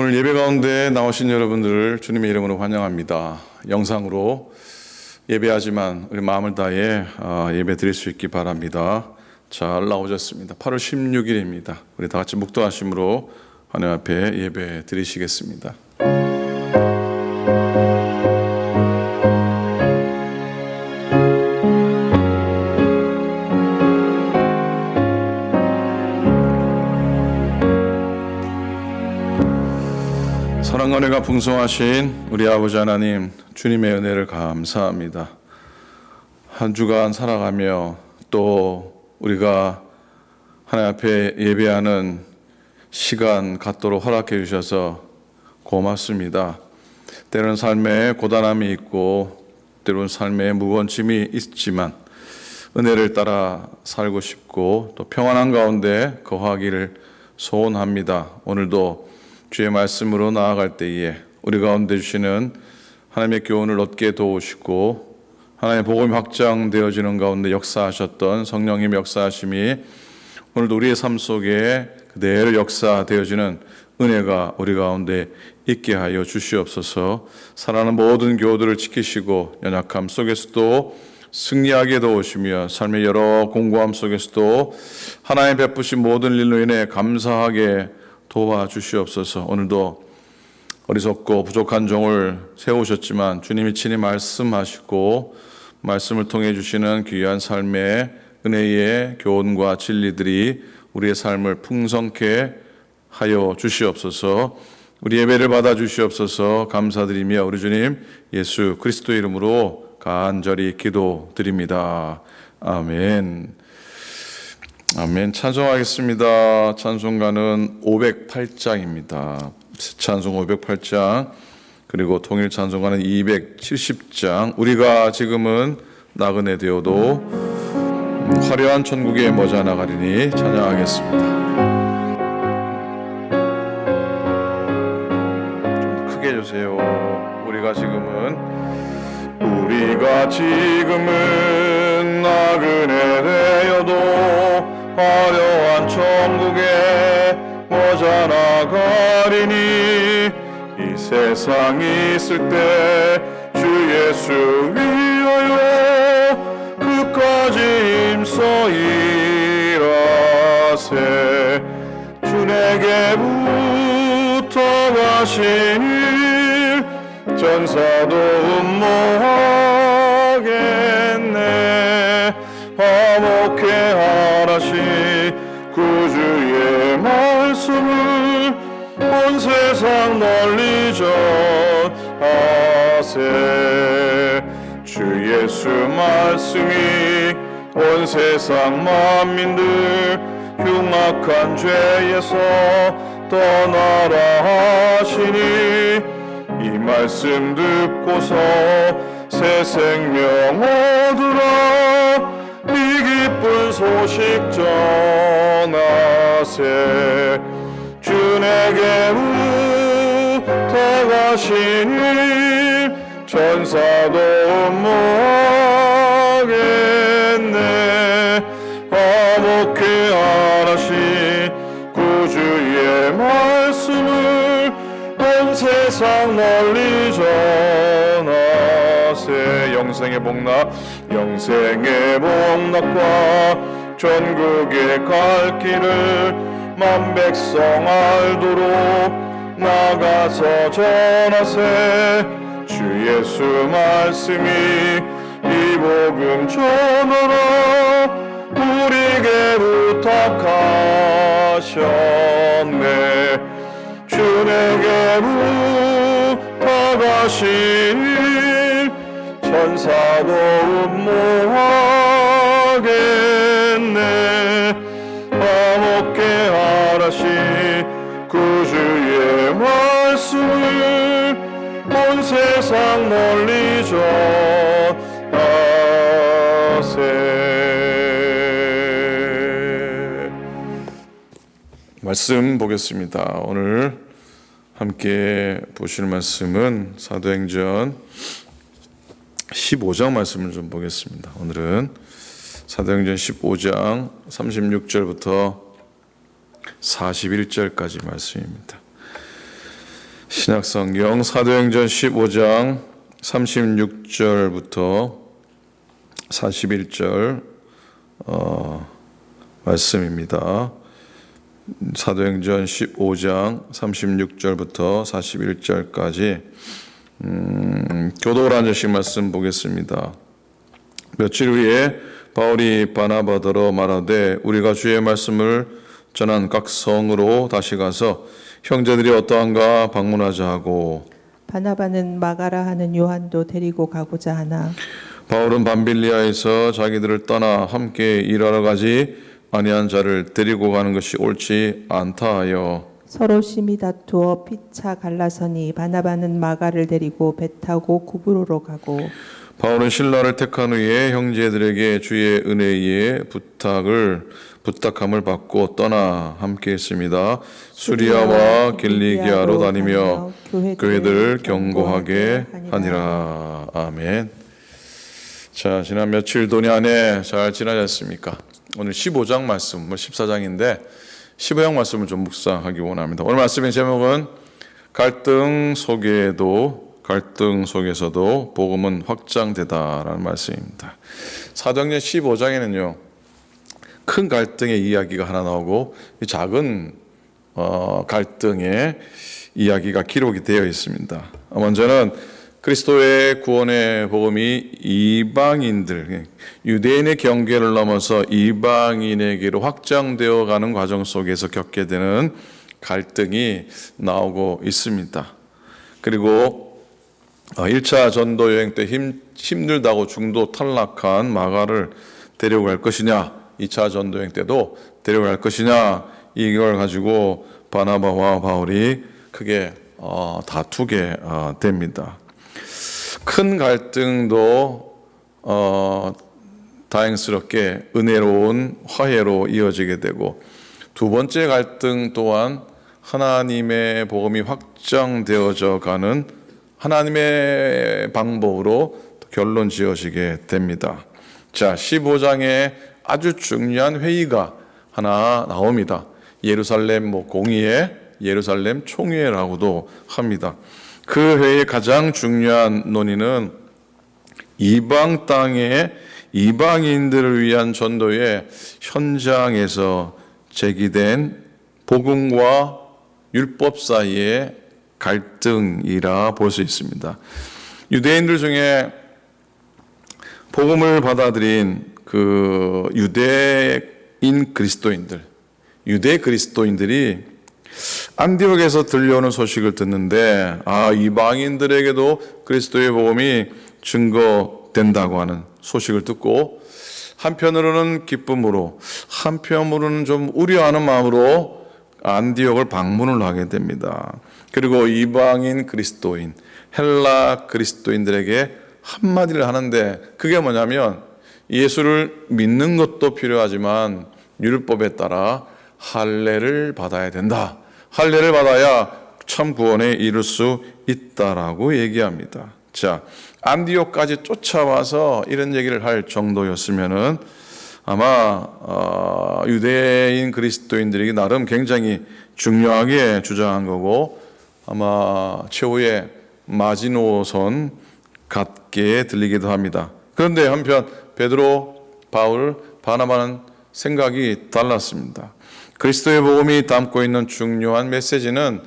오늘 예배 가운데 나오신 여러분들을 주님의 이름으로 환영합니다. 영상으로 예배하지만 우리 마음을 다해 예배 드릴 수 있기 바랍니다. 잘 나오셨습니다. 8월 16일입니다. 우리 다 같이 묵도하심으로 하나님 앞에 예배 드리시겠습니다. 사랑과 은혜가 풍성하신 우리 아버지 하나님, 주님의 은혜를 감사합니다. 한 주간 살아가며 또 우리가 하나님 앞에 예배하는 시간 갖도록 허락해 주셔서 고맙습니다. 때로는 삶에 고단함이 있고 때로는 삶에 무거운 짐이 있지만 은혜를 따라 살고 싶고 또 평안한 가운데 거하기를 소원합니다. 오늘도 주의 말씀으로 나아갈 때에 우리 가운데 주시는 하나님의 교훈을 얻게 도우시고 하나님의 복음이 확장되어지는 가운데 역사하셨던 성령님의 역사하심이 오늘도 우리의 삶 속에 그대로 역사되어지는 은혜가 우리 가운데 있게 하여 주시옵소서. 살아가는 모든 교우들을 지키시고 연약함 속에서도 승리하게 도우시며 삶의 여러 공고함 속에서도 하나님 베푸신 모든 일로 인해 감사하게 도와주시옵소서. 오늘도 어리석고 부족한 종을 세우셨지만 주님이 친히 말씀하시고 말씀을 통해 주시는 귀한 삶의 은혜의 교훈과 진리들이 우리의 삶을 풍성케 하여 주시옵소서. 우리 예배를 받아 주시옵소서. 감사드리며 우리 주님 예수 그리스도 이름으로 간절히 기도드립니다. 아멘. 아멘. 찬송하겠습니다. 찬송가는 508장입니다. 찬송 508장 그리고 통일 찬송가는 270장. 우리가 지금은 나그네 되어도 화려한 천국에 머자 나가리니 찬양하겠습니다. 좀 크게 해주세요. 우리가 지금은 나그네 되어도 화려한 천국에 머자 나가리니 이 세상이 있을 때 주 예수 위하여 끝까지 힘써 일하세. 주 내게부터 가신 일 전사도 음모하겠네. 화목해 하라시 구주의 말씀을 온 세상 널리 전하세. 주 예수 말씀이 온 세상 만민들 흉악한 죄에서 떠나라 하시니 이 말씀 듣고서 새 생명 얻으라. 이 기쁜 소식 전하세. 주 내게부터 가신 일 전사도 음모하겠네. 화목해 하라시 구주의 말씀을 온 세상 널리 전하세. 영생의 복락 영생의 복락과 전국에 갈 길을 만 백성 알도록 나가서 전하세. 주 예수 말씀이 이 복음 전하라 우리에게 부탁하셨네. 주 내게부터 가신 일 천사도 음모하겠네. 화목해 하라시 구주의 말씀을 온 세상 널리 전하세. 말씀 보겠습니다. 오늘 함께 보실 말씀은 사도행전 15장 말씀을 좀 보겠습니다. 오늘은 사도행전 15장 36절부터 41절까지 말씀입니다. 신약성경 사도행전 15장 36절부터 41절 말씀입니다. 사도행전 15장 36절부터 41절까지 교독을 앉으신 말씀 보겠습니다. 며칠 후에 바울이 바나바더러 말하되 우리가 주의 말씀을 전한 각 성으로 다시 가서 형제들이 어떠한가 방문하자 하고 바나바는 마가라 하는 요한도 데리고 가고자 하나 바울은 밤빌리아에서 자기들을 떠나 함께 일하러 가지 아니한 자를 데리고 가는 것이 옳지 않다 하여 서로 심히 다투어 피차 갈라서니 바나바는 마가를 데리고 배 타고 구브로로 가고 바울은 신라를 택한 후에 형제들에게 주의 은혜에 부탁함을 받고 떠나 함께 했습니다. 수리아와 길리기아로 다니며 교회들을 경고하게 하니라. 아멘. 자, 지난 며칠 도니 안에 잘 지나셨습니까? 오늘 15장 말씀, 14장인데 15장 말씀을 좀 묵상하기 원합니다. 오늘 말씀의 제목은 갈등 속에서도 복음은 확장되다라는 말씀입니다. 사도행전 15장에는요 큰 갈등의 이야기가 하나 나오고 작은 갈등의 이야기가 기록이 되어 있습니다. 먼저는 그리스도의 구원의 복음이 이방인들, 유대인의 경계를 넘어서 이방인에게로 확장되어 가는 과정 속에서 겪게 되는 갈등이 나오고 있습니다. 그리고 1차 전도 여행 때 힘들다고 중도 탈락한 마가를 데려갈 것이냐, 2차 전도 여행 때도 데려갈 것이냐, 이걸 가지고 바나바와 바울이 크게 다투게 됩니다. 큰 갈등도 다행스럽게 은혜로운 화해로 이어지게 되고, 두 번째 갈등 또한 하나님의 복음이 확장되어져 가는 하나님의 방법으로 결론 지어지게 됩니다. 자, 15장에 아주 중요한 회의가 하나 나옵니다. 예루살렘 공의회, 예루살렘 총회라고도 합니다. 그 회의의 가장 중요한 논의는 이방 땅의 이방인들을 위한 전도의 현장에서 제기된 복음과 율법 사이의 갈등이라 볼 수 있습니다. 유대인들 중에 복음을 받아들인 그 유대 그리스도인들이 안디옥에서 들려오는 소식을 듣는데 이방인들에게도 그리스도의 복음이 증거된다고 하는 소식을 듣고 한편으로는 기쁨으로 한편으로는 좀 우려하는 마음으로 안디옥을 방문을 하게 됩니다. 그리고 이방인 그리스도인, 헬라 그리스도인들에게 한마디를 하는데 그게 뭐냐면 예수를 믿는 것도 필요하지만 율법에 따라 할례를 받아야 된다. 할례를 받아야 참 구원에 이룰 수 있다라고 얘기합니다. 자, 안디옥까지 쫓아와서 이런 얘기를 할 정도였으면은 아마 유대인 그리스도인들에게 나름 굉장히 중요하게 주장한 거고 아마 최후의 마지노선 같게 들리기도 합니다. 그런데 한편 베드로, 바울, 바나바는 생각이 달랐습니다. 그리스도의 복음이 담고 있는 중요한 메시지는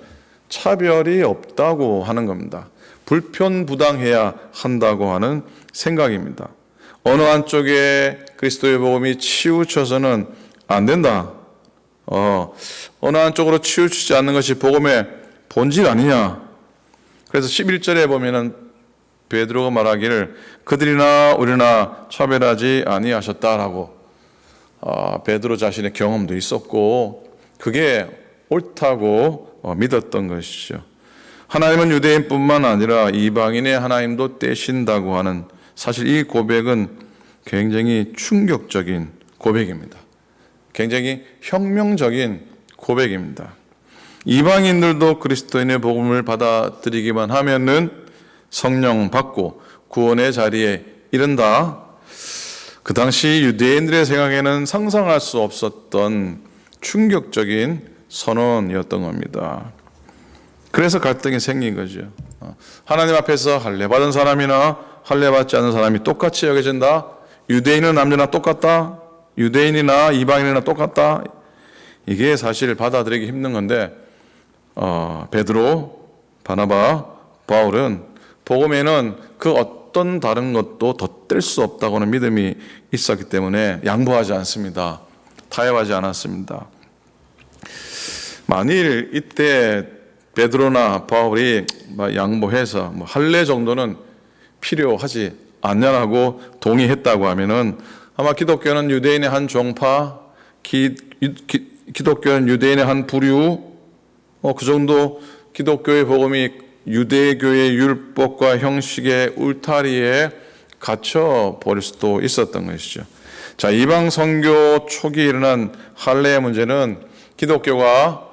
차별이 없다고 하는 겁니다. 불편부당해야 한다고 하는 생각입니다. 어느 한쪽에 그리스도의 복음이 치우쳐서는 안 된다. 어느 한쪽으로 치우치지 않는 것이 복음의 본질 아니냐. 그래서 11절에 보면은 베드로가 말하기를 그들이나 우리나 차별하지 아니하셨다라고 베드로 자신의 경험도 있었고 그게 옳다고 믿었던 것이죠. 하나님은 유대인뿐만 아니라 이방인의 하나님도 떼신다고 하는 사실 이 고백은 굉장히 충격적인 고백입니다. 굉장히 혁명적인 고백입니다. 이방인들도 그리스도인의 복음을 받아들이기만 하면은 성령 받고 구원의 자리에 이른다. 그 당시 유대인들의 생각에는 상상할 수 없었던 충격적인 선언이었던 겁니다. 그래서 갈등이 생긴 거죠. 하나님 앞에서 할례 받은 사람이나 할례 받지 않은 사람이 똑같이 여겨진다. 유대인은 남녀나 똑같다. 유대인이나 이방인이나 똑같다. 이게 사실 받아들이기 힘든 건데 베드로, 바나바, 바울은 복음에는 그 어떤 다른 것도 덧댈 수 없다고는 믿음이 있었기 때문에 양보하지 않습니다. 타협하지 않았습니다. 만일 이때 베드로나 바울이 양보해서 할례 정도는 필요하지 않냐라고 동의했다고 하면은 아마 기독교는 유대인의 한 종파, 기독교는 유대인의 한 부류, 그 정도 기독교의 복음이 유대교의 율법과 형식의 울타리에 갇혀 버릴 수도 있었던 것이죠. 자, 이방 선교 초기에 일어난 할례의 문제는 기독교가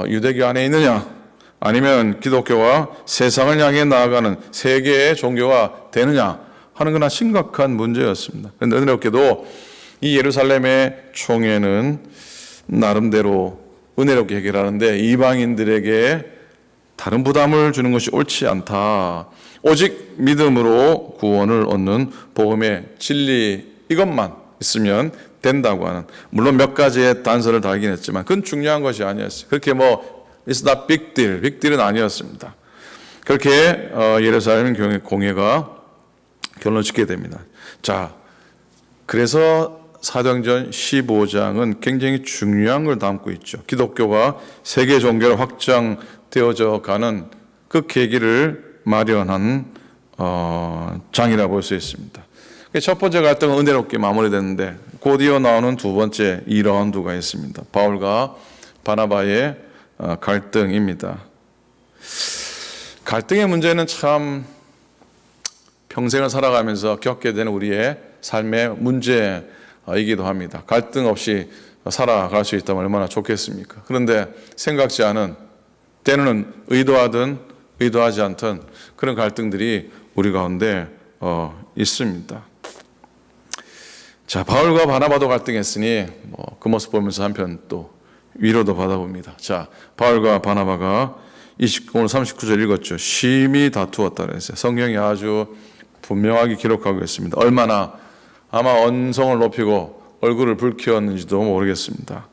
유대교 안에 있느냐, 아니면 기독교가 세상을 향해 나아가는 세계의 종교가 되느냐 하는 그나 심각한 문제였습니다. 그런데 은혜롭게도 이 예루살렘의 총회는 나름대로 은혜롭게 해결하는데 이방인들에게 다른 부담을 주는 것이 옳지 않다. 오직 믿음으로 구원을 얻는 복음의 진리 이것만 있으면 된다고 하는, 물론 몇 가지의 단서를 달긴 했지만 그건 중요한 것이 아니었어요. 그렇게 It's not big deal, 빅 딜은 아니었습니다. 그렇게 예루살렘 공회가 결론을 짓게 됩니다. 자, 그래서 사도행전 15장은 굉장히 중요한 걸 담고 있죠. 기독교가 세계 종교로 확장되어져 가는 그 계기를 마련한 장이라고 볼 수 있습니다. 첫 번째 갈등은 은혜롭게 마무리됐는데 곧 이어 나오는 두 번째 2라운드가 있습니다. 바울과 바나바의 갈등입니다. 갈등의 문제는 참 평생을 살아가면서 겪게 되는 우리의 삶의 문제이기도 합니다. 갈등 없이 살아갈 수 있다면 얼마나 좋겠습니까? 그런데 생각지 않은, 때로는 의도하든 의도하지 않든 그런 갈등들이 우리 가운데 있습니다. 자, 바울과 바나바도 갈등했으니 그 모습 보면서 한편 또 위로도 받아봅니다. 자, 바울과 바나바가 오늘 39절 읽었죠. 심히 다투었다 그랬어요. 성경이 아주 분명하게 기록하고 있습니다. 얼마나 아마 언성을 높이고 얼굴을 붉히었는지도 모르겠습니다.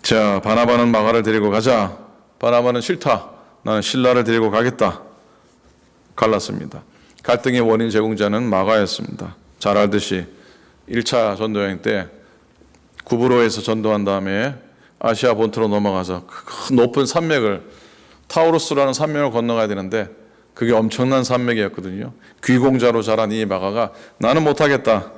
자, 바나바는 마가를 데리고 가자. 바나바는 싫다. 나는 실라를 데리고 가겠다. 갈랐습니다. 갈등의 원인 제공자는 마가였습니다. 잘 알듯이 1차 전도여행 때 구브로에서 전도한 다음에 아시아 본토로 넘어가서 큰 높은 산맥을, 타우루스라는 산맥을 건너가야 되는데 그게 엄청난 산맥이었거든요. 귀공자로 자란 이 마가가 나는 못하겠다.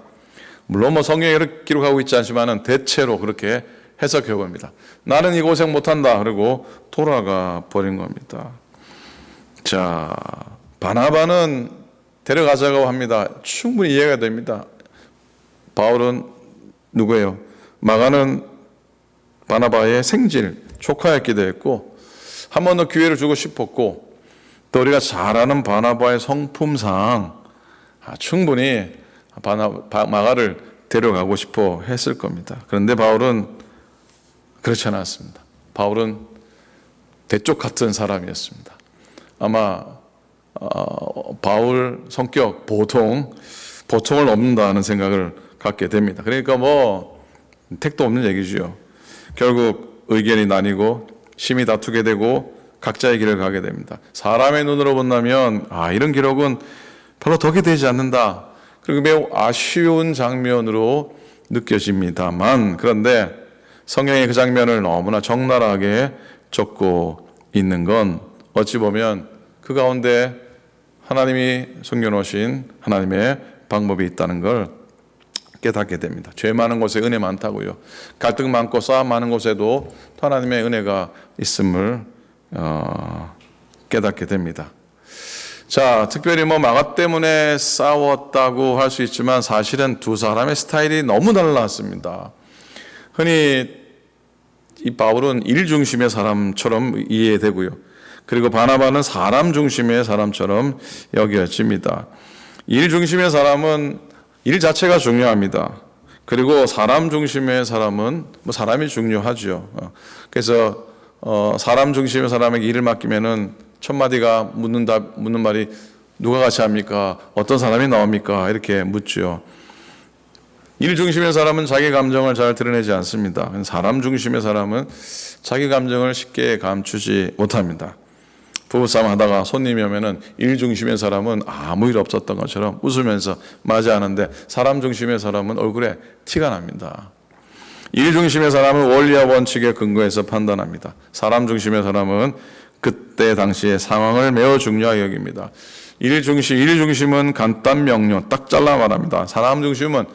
물론 성경에 이렇게 기록하고 있지 않지만 대체로 그렇게 해석해 봅니다. 나는 이 고생 못한다. 그리고 돌아가 버린 겁니다. 자, 바나바는 데려가자고 합니다. 충분히 이해가 됩니다. 바울은 누구예요? 마가는 바나바의 생질, 조카였기도 했고 한 번 더 기회를 주고 싶었고 또 우리가 잘 아는 바나바의 성품상 충분히 마가를 데려가고 싶어 했을 겁니다. 그런데 바울은 그렇지 않았습니다. 바울은 대쪽 같은 사람이었습니다. 아마 바울 성격 보통을 넘는다는 생각을 갖게 됩니다. 그러니까 택도 없는 얘기죠. 결국 의견이 나뉘고 심히 다투게 되고 각자의 길을 가게 됩니다. 사람의 눈으로 본다면 이런 기록은 별로 덕이 되지 않는다. 그리고 매우 아쉬운 장면으로 느껴집니다만, 그런데 성경의 그 장면을 너무나 적나라하게 적고 있는 건 어찌 보면 그 가운데 하나님이 숨겨놓으신 하나님의 방법이 있다는 걸 깨닫게 됩니다. 죄 많은 곳에 은혜 많다고요. 갈등 많고 싸움 많은 곳에도 하나님의 은혜가 있음을 깨닫게 됩니다. 자, 특별히 마가 때문에 싸웠다고 할 수 있지만 사실은 두 사람의 스타일이 너무 달랐습니다. 흔히 이 바울은 일 중심의 사람처럼 이해되고요. 그리고 바나바는 사람 중심의 사람처럼 여겨집니다. 일 중심의 사람은 일 자체가 중요합니다. 그리고 사람 중심의 사람은 사람이 중요하죠. 그래서 사람 중심의 사람에게 일을 맡기면은 첫 마디가 묻는 말이 누가 같이 합니까? 어떤 사람이 나옵니까? 이렇게 묻죠. 일 중심의 사람은 자기 감정을 잘 드러내지 않습니다. 사람 중심의 사람은 자기 감정을 쉽게 감추지 못합니다. 부부싸움 하다가 손님이 오면은 일 중심의 사람은 아무 일 없었던 것처럼 웃으면서 맞이하는데 사람 중심의 사람은 얼굴에 티가 납니다. 일 중심의 사람은 원리와 원칙에 근거해서 판단합니다. 사람 중심의 사람은 그때 당시의 상황을 매우 중요하게 여깁니다. 일 중심은 간단 명료 딱 잘라 말합니다. 사람 중심은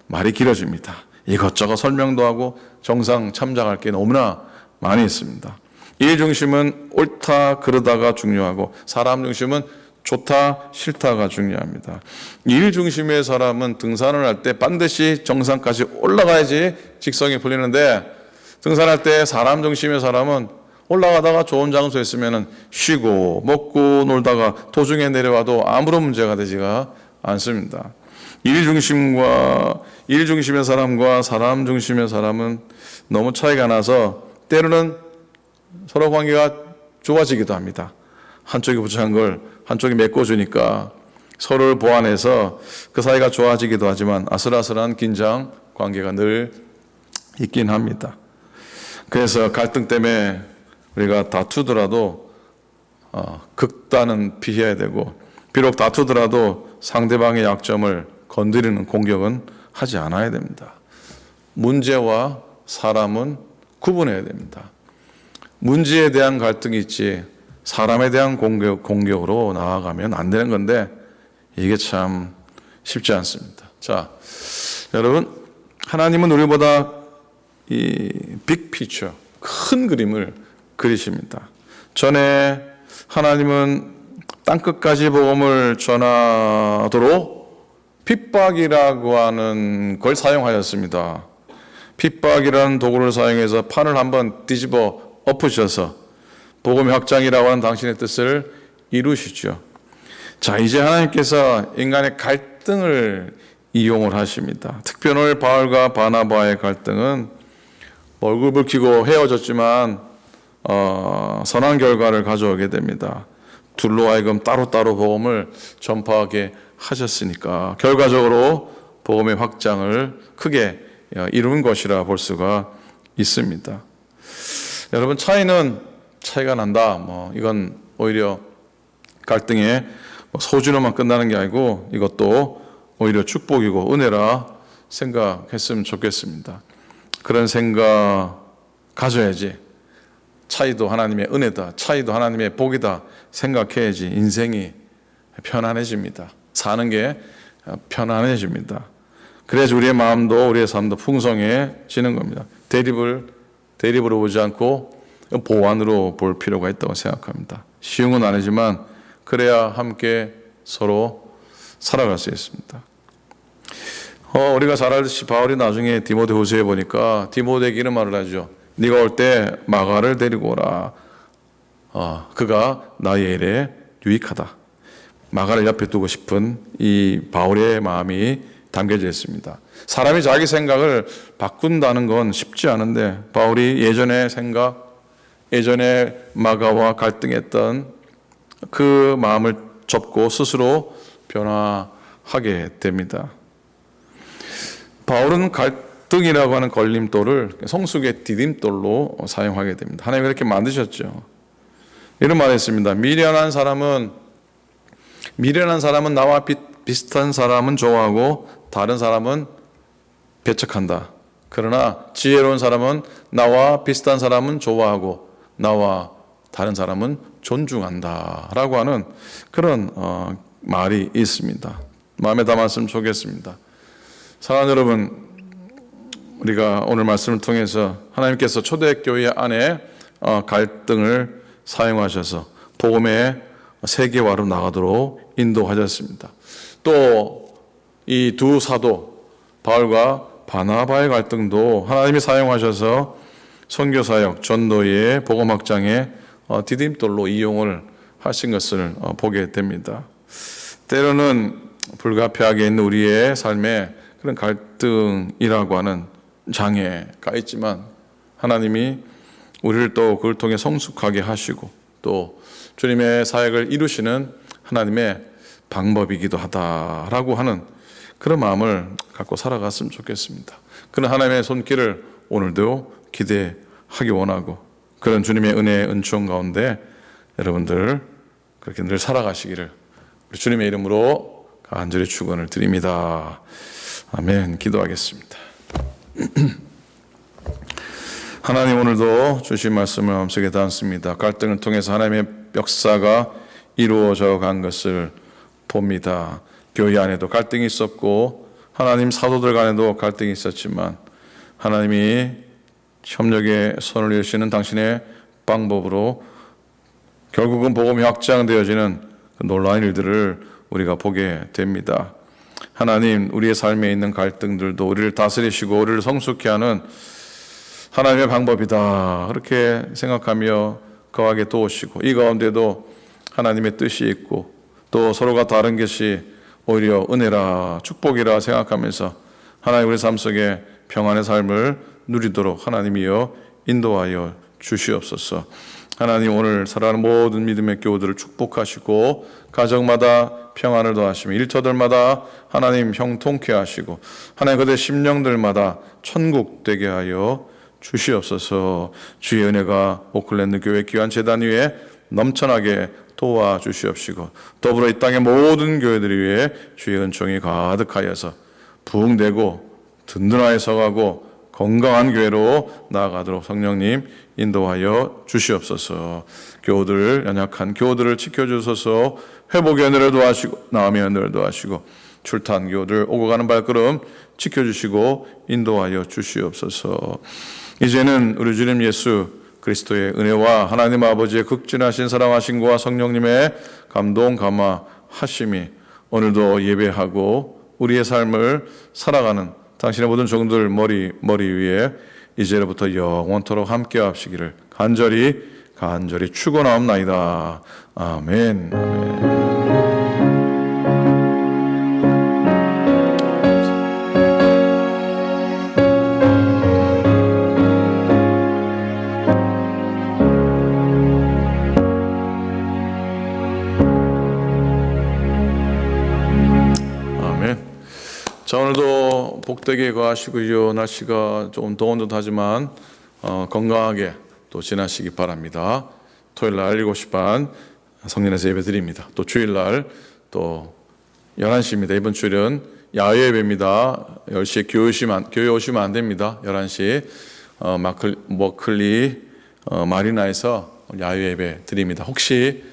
말이 길어집니다. 이것저것 설명도 하고 정상 참작할 게 너무나 많이 있습니다. 일 중심은 옳다 그르다가 중요하고 사람 중심은 좋다 싫다가 중요합니다. 일 중심의 사람은 등산을 할 때 반드시 정상까지 올라가야지 직성이 풀리는데 등산할 때 사람 중심의 사람은 올라가다가 좋은 장소에 있으면 쉬고 먹고 놀다가 도중에 내려와도 아무런 문제가 되지가 않습니다. 일 중심의 사람과 사람 중심의 사람은 너무 차이가 나서 때로는 서로 관계가 좋아지기도 합니다. 한쪽이 부족한 걸 한쪽이 메꿔주니까 서로를 보완해서 그 사이가 좋아지기도 하지만 아슬아슬한 긴장 관계가 늘 있긴 합니다. 그래서 갈등 때문에 우리가 다투더라도 극단은 피해야 되고 비록 다투더라도 상대방의 약점을 건드리는 공격은 하지 않아야 됩니다. 문제와 사람은 구분해야 됩니다. 문제에 대한 갈등이 있지 사람에 대한 공격으로 나아가면 안 되는 건데 이게 참 쉽지 않습니다. 자, 여러분 하나님은 우리보다 이 빅피처 큰 그림을 그리십니다. 전에 하나님은 땅끝까지 복음을 전하도록 핍박이라고 하는 걸 사용하였습니다. 핍박이라는 도구를 사용해서 판을 한번 뒤집어 엎으셔서 복음의 확장이라고 하는 당신의 뜻을 이루시죠. 자, 이제 하나님께서 인간의 갈등을 이용을 하십니다. 특별히 바울과 바나바의 갈등은 얼굴 붉히고 헤어졌지만 선한 결과를 가져오게 됩니다. 둘로 하여금 따로따로 복음을 전파하게 하셨으니까 결과적으로 복음의 확장을 크게 이룬 것이라 볼 수가 있습니다. 여러분 차이가 난다. 이건 오히려 갈등의 소지로만 끝나는 게 아니고 이것도 오히려 축복이고 은혜라 생각했으면 좋겠습니다. 그런 생각 가져야지. 차이도 하나님의 은혜다. 차이도 하나님의 복이다. 생각해야지 인생이 편안해집니다. 사는 게 편안해집니다. 그래서 우리의 마음도 우리의 삶도 풍성해지는 겁니다. 대립으로 보지 않고 보완으로 볼 필요가 있다고 생각합니다. 쉬운 건 아니지만 그래야 함께 서로 살아갈 수 있습니다. 우리가 잘 알듯이 바울이 나중에 디모데후서에 보니까 디모데에게 이런 말을 하죠. 네가 올 때 마가를 데리고 오라. 그가 나의 일에 유익하다. 마가를 옆에 두고 싶은 이 바울의 마음이 담겨져 있습니다. 사람이 자기 생각을 바꾼다는 건 쉽지 않은데 바울이 예전에 마가와 갈등했던 그 마음을 접고 스스로 변화하게 됩니다. 바울은 갈등이라고 하는 걸림돌을 성숙의 디딤돌로 사용하게 됩니다. 하나님이 그렇게 만드셨죠. 이런 말을 했습니다. 미련한 사람은 나와 비슷한 사람은 좋아하고 다른 사람은 배척한다. 그러나 지혜로운 사람은 나와 비슷한 사람은 좋아하고 나와 다른 사람은 존중한다 라고 하는 그런 말이 있습니다. 마음에 담았으면 좋겠습니다. 사랑하는 여러분, 우리가 오늘 말씀을 통해서 하나님께서 초대교회 안에 갈등을 사용하셔서 복음의 세계화로 나가도록 인도하셨습니다. 또 이 두 사도 바울과 바나바의 갈등도 하나님이 사용하셔서 선교사역, 전도의 복음 확장에 디딤돌로 이용을 하신 것을 보게 됩니다. 때로는 불가피하게 있는 우리의 삶에 그런 갈등이라고 하는 장애가 있지만 하나님이 우리를 또 그걸 통해 성숙하게 하시고 또 주님의 사역을 이루시는 하나님의 방법이기도 하다라고 하는 그런 마음을 갖고 살아갔으면 좋겠습니다. 그런 하나님의 손길을 오늘도 기대하기 원하고 그런 주님의 은혜의 은총 가운데 여러분들 그렇게 늘 살아가시기를 우리 주님의 이름으로 간절히 축원을 드립니다. 아멘. 기도하겠습니다. 하나님, 오늘도 주신 말씀을 마음속에 담습니다. 갈등을 통해서 하나님의 역사가 이루어져 간 것을 봅니다. 교회 안에도 갈등이 있었고 하나님 사도들 간에도 갈등이 있었지만 하나님이 협력의 손을 여시는 당신의 방법으로 결국은 복음이 확장되어지는 그 놀라운 일들을 우리가 보게 됩니다. 하나님, 우리의 삶에 있는 갈등들도 우리를 다스리시고 우리를 성숙케 하는 하나님의 방법이다 그렇게 생각하며 거하게 도우시고 이 가운데도 하나님의 뜻이 있고 또 서로가 다른 것이 오히려 은혜라 축복이라 생각하면서 하나님 우리 삶 속에 평안의 삶을 누리도록 하나님이여 인도하여 주시옵소서. 하나님, 오늘 살아가는 모든 믿음의 교우들을 축복하시고 가정마다 평안을 더하시며 일터들마다 하나님 형통케 하시고 하나님 그들의 심령들마다 천국 되게 하여 주시옵소서. 주의 은혜가 오클랜드 교회 귀한 제단 위에 넘쳐나게 도와주시옵시고 더불어 이 땅의 모든 교회들 위에 주의 은총이 가득하여서 부흥되고 든든하게 서가고 건강한 교회로 나아가도록 성령님 인도하여 주시옵소서. 교우들, 연약한 교우들을 지켜주소서. 회복의 은혜를 도와주시고 나음의 은혜를 도와주시고 출탄 교우들 오고 가는 발걸음 지켜주시고 인도하여 주시옵소서. 이제는 우리 주님 예수 그리스도의 은혜와 하나님 아버지의 극진하신 사랑하심과 성령님의 감동 감화하심이 오늘도 예배하고 우리의 삶을 살아가는 당신의 모든 종들 머리 위에 이제로부터 영원토록 함께 하시기를 간절히 축원하옵나이다. 아멘. 아멘. 자, 오늘도 복되게 거하시고요. 날씨가 조금 더운 듯 하지만 건강하게 또 지나시기 바랍니다. 토요일 날 7시 반 성년에서 예배 드립니다. 또 주일 날 또 11시입니다. 이번 주일은 야외 예배입니다. 10시에 교회 오시면 안 됩니다. 11시 머클리 마리나에서 야외 예배 드립니다. 혹시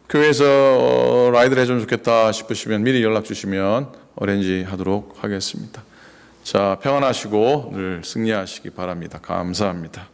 교회에서 라이드를 해주면 좋겠다 싶으시면 미리 연락 주시면 어레인지 하도록 하겠습니다. 자, 평안하시고 늘 승리하시기 바랍니다. 감사합니다.